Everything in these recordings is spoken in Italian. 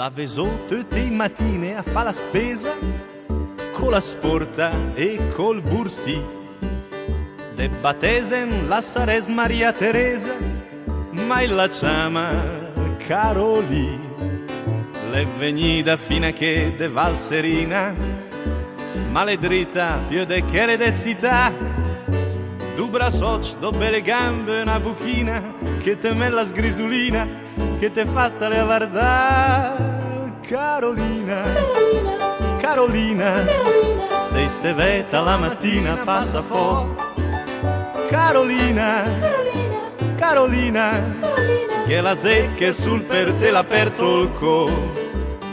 La veso tutte i mattine a fa la spesa con la sporta e col bursi. De battesem la sares Maria Teresa, ma la chiama Carolì. Le venida fino a che de Valserina, ma le dritta più de che le dessità. Du bracocci, do belle gambe, una buchina che te me la sgrisulina, che te fa stare a guardare. Carolina, Carolina, Carolina, Carolina, se te veta la mattina passa fuori. Carolina, Carolina, Carolina, Carolina, che la secche sul per te l'aperto il co.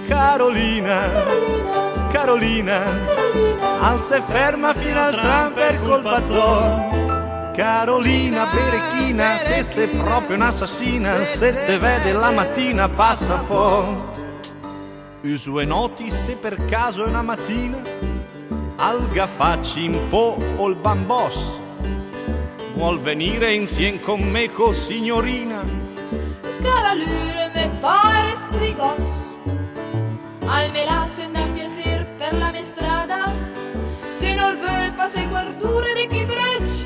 Carolina, Carolina, Carolina, Carolina, alza e ferma fino al tram per colpa tua. Carolina, berechina, te sei proprio un'assassina, se te vede la mattina passa fuori. Uso e noti se per caso è una mattina, al gaffacci in po' o il bambos. Vuol venire insieme con me, signorina? cara lure me pare strigos. Al me la senda piacer per la mia strada, se non vuol passare guardure di chi brecci.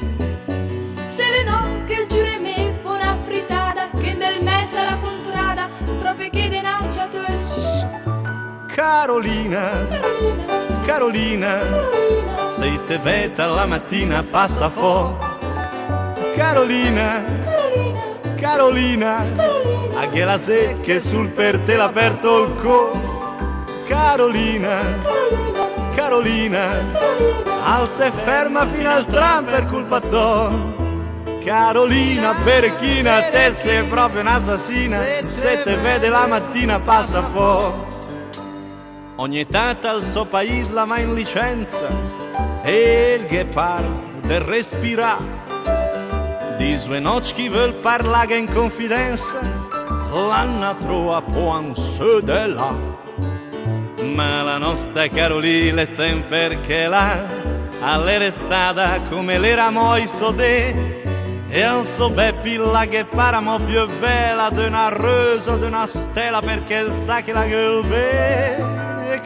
Se de no che il giure me fa una frittata, che nel messa la contrada, proprio che denaccia touch. Carolina, Carolina, Carolina, Carolina, se te veta la mattina passa fuori. Carolina, Carolina, Carolina, Carolina, a che la secche sul per te l'aperto il co. Carolina, Carolina, Carolina, Carolina, alza e ferma fino al tram per colpa tua. Carolina, berechina, te sei proprio un'assassina, se te vede la mattina passa fuori. Ogni tanto al suo paese la va in licenza e il ghepard del respira. Di sue noci chi vuol parlare in confidenza, l'anna trova può su de là. Ma la nostra Carolina è sempre che là, all'era stata come l'era moi sodè. E al suo beppi la che paramo più bella di una rosa, di una stella, perché il sa che la gueule.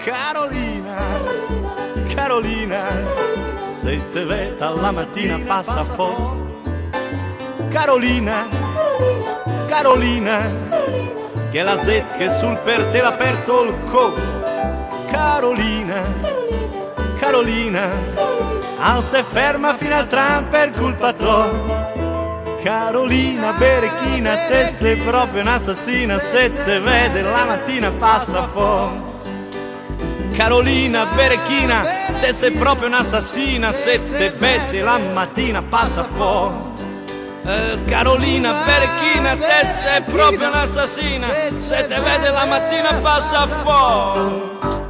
Carolina, Carolina, Carolina, Carolina, se te veta la mattina passa fuori. Carolina, Carolina, Carolina, Carolina, che la set che sul per te l'aperto il co. Carolina, Carolina, Carolina, Carolina, alza e ferma fino al tram per colpa tua. Carolina, berechina, te sei proprio un'assassina, se te vede la mattina passa fuori. Carolina, berechina, te sei proprio un'assassina, se te vede la mattina passa fuori. Carolina, berechina, te sei proprio un'assassina, se te vede la mattina passa fuori.